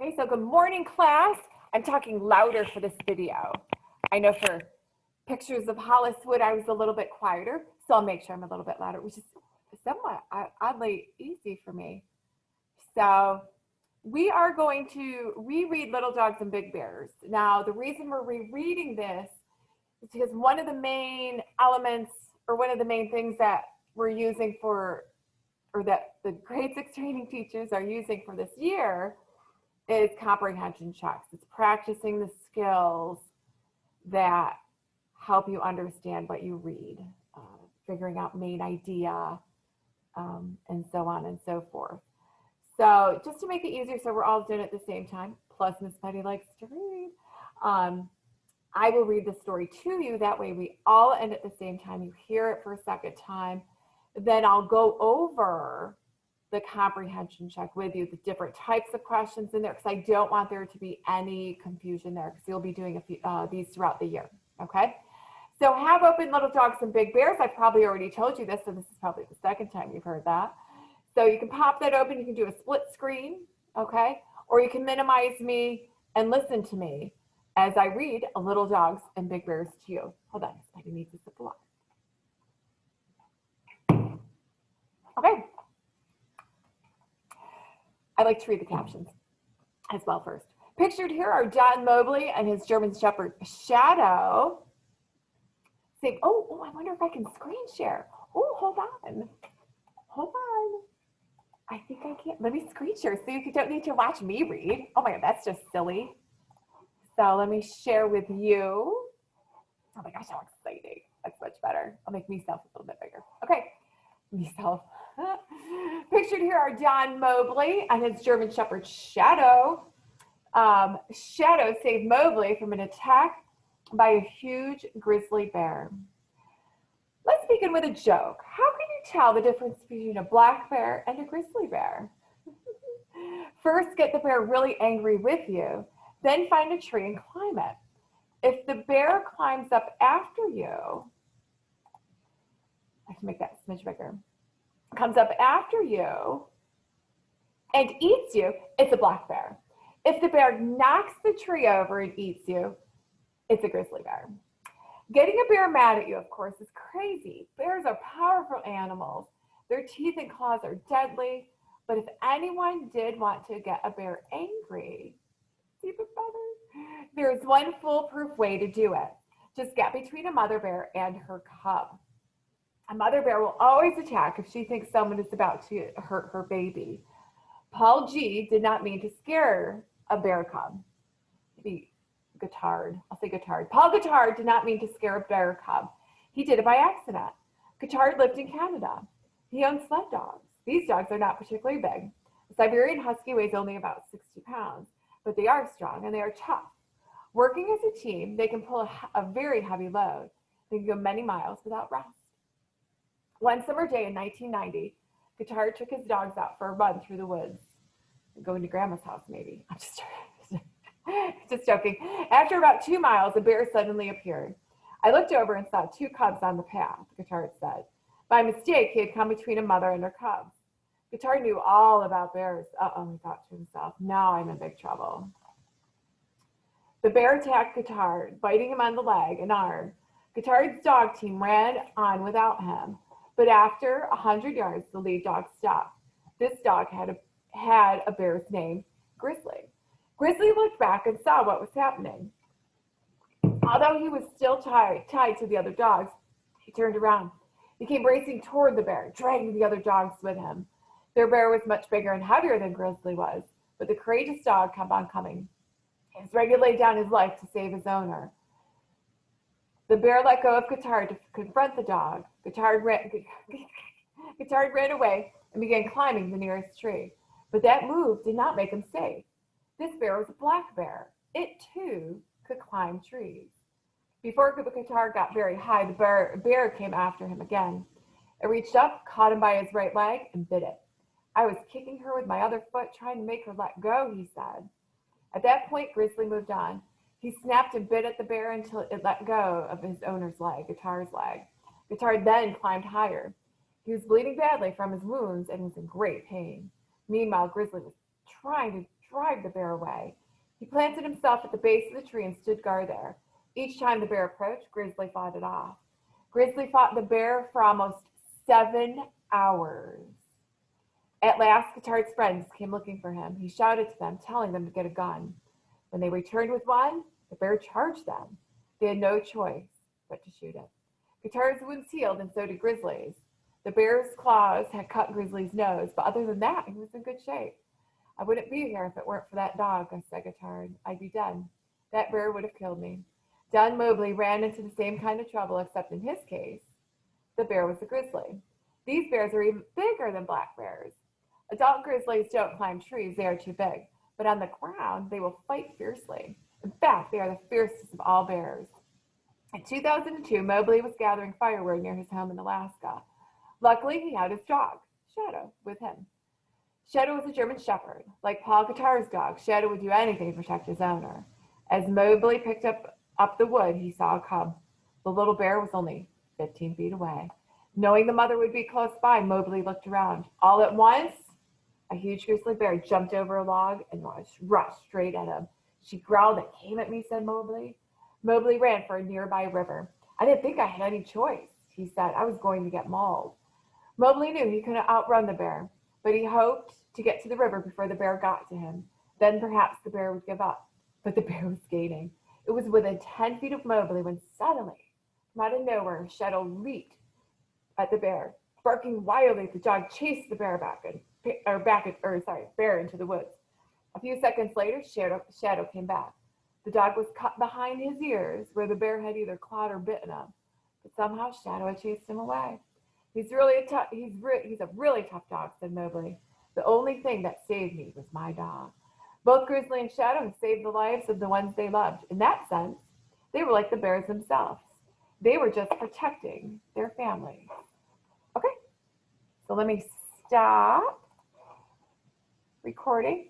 Okay, so good morning, class. I'm talking louder for this video. I know for pictures of Holliswood, I was a little bit quieter, so I'll make sure I'm a little bit louder, which is somewhat oddly easy for me. So we are going to reread Little Dogs and Big Bears. Now, the reason we're rereading this is because one of the main elements, or one of the main things that we're using for, or that the grade 6 training teachers are using for this year is comprehension checks. It's practicing the skills that help you understand what you read, figuring out main idea, and so on and so forth. So just to make it easier so we're all doing it at the same time, plus Miss Betty likes to read, I will read the story to you. That way we all end at the same time. You hear it for a second time. Then I'll go over the comprehension check with you, the different types of questions in there, because I don't want there to be any confusion there, because you'll be doing a few, these throughout the year, okay? So have open Little Dogs and Big Bears. I've probably already told you this, so this is probably the second time you've heard that. So you can pop that open, you can do a split screen, okay? Or you can minimize me and listen to me as I read a Little Dogs and Big Bears to you. Hold on, I need to sip the water. Okay. I like to read the captions as well first. Pictured here are John Mobley and his German Shepherd Shadow. Saying, oh, I wonder if I can screen share. Oh, hold on. I think I can't. Let me screen share so you don't need to watch me read. Oh my God, that's just silly. So let me share with you. Oh my gosh, how exciting. That's much better. I'll make myself a little bit bigger. Okay, myself. Pictured here are John Mobley and his German Shepherd Shadow. Shadow saved Mobley from an attack by a huge grizzly bear. Let's begin with a joke. How can you tell the difference between a black bear and a grizzly bear? First, get the bear really angry with you, then find a tree and climb it. If the bear climbs up after you, I have to make that a smidge bigger, comes up after you and eats you, it's a black bear. If the bear knocks the tree over and eats you, it's a grizzly bear. Getting a bear mad at you, of course, is crazy. Bears are powerful animals. Their teeth and claws are deadly. But if anyone did want to get a bear angry, see the feathers? There's one foolproof way to do it. Just get between a mother bear and her cub. A mother bear will always attack if she thinks someone is about to hurt her baby. Paul G did not mean to scare a bear cub. Maybe Guittard. I'll say Guittard. Paul Guittard did not mean to scare a bear cub. He did it by accident. Guittard lived in Canada. He owned sled dogs. These dogs are not particularly big. A Siberian Husky weighs only about 60 pounds, but they are strong and they are tough. Working as a team, they can pull a very heavy load. They can go many miles without rest. One summer day in 1990, Guittard took his dogs out for a run through the woods. Going to Grandma's house, maybe. I'm just joking. After about 2 miles, a bear suddenly appeared. I looked over and saw 2 cubs on the path, Guittard said. By mistake, he had come between a mother and her cubs. Guittard knew all about bears. Uh-oh, he thought to himself, now I'm in big trouble. The bear attacked Guittard, biting him on the leg and arm. Guittard's dog team ran on without him, but after 100 yards, the lead dog stopped. This dog had a bear's name, Grizzly. Grizzly looked back and saw what was happening. Although he was still tied to the other dogs, he turned around. He came racing toward the bear, dragging the other dogs with him. Their bear was much bigger and heavier than Grizzly was, but the courageous dog kept on coming. He was ready to lay down his life to save his owner. The bear let go of Guittard to confront the dog. Guittard ran away and began climbing the nearest tree, but that move did not make him safe. This bear was a black bear. It too could climb trees. Before Guittard got very high, the bear came after him again. It reached up, caught him by his right leg, and bit it. I was kicking her with my other foot, trying to make her let go, he said. At that point, Grizzly moved on. He snapped and bit at the bear until it let go of his owner's leg, Guittard's leg. Guittard then climbed higher. He was bleeding badly from his wounds and was in great pain. Meanwhile, Grizzly was trying to drive the bear away. He planted himself at the base of the tree and stood guard there. Each time the bear approached, Grizzly fought it off. Grizzly fought the bear for almost 7 hours. At last, Guitard's friends came looking for him. He shouted to them, telling them to get a gun. When they returned with one, the bear charged them. They had no choice but to shoot it. Guitard's wounds healed, and so did Grizzly's. The bear's claws had cut Grizzly's nose, but other than that, he was in good shape. I wouldn't be here if it weren't for that dog, said Guitard. I'd be dead. That bear would have killed me. Don Mobley ran into the same kind of trouble, except in his case, the bear was a grizzly. These bears are even bigger than black bears. Adult grizzlies don't climb trees, they are too big, but on the ground, they will fight fiercely. In fact, they are the fiercest of all bears. In 2002, Mobley was gathering firewood near his home in Alaska. Luckily, he had his dog, Shadow, with him. Shadow was a German Shepherd. Like Paul Guitard's dog, Shadow would do anything to protect his owner. As Mobley picked up the wood, he saw a cub. The little bear was only 15 feet away. Knowing the mother would be close by, Mobley looked around. All at once, a huge grizzly bear jumped over a log and rushed straight at him. She growled and came at me, said Mobley. Mobley ran for a nearby river. I didn't think I had any choice, he said. I was going to get mauled. Mobley knew he couldn't outrun the bear, but he hoped to get to the river before the bear got to him. Then perhaps the bear would give up. But the bear was gaining. It was within 10 feet of Mobley when suddenly, from out of nowhere, Shadow leaped at the bear. Barking wildly, the dog chased the bear bear into the woods. A few seconds later, Shadow came back. The dog was cut behind his ears, where the bear had either clawed or bitten him. But somehow Shadow had chased him away. He's a really tough dog, said Mobley. The only thing that saved me was my dog. Both Grizzly and Shadow have saved the lives of the ones they loved. In that sense, they were like the bears themselves. They were just protecting their family. Okay, so let me stop recording.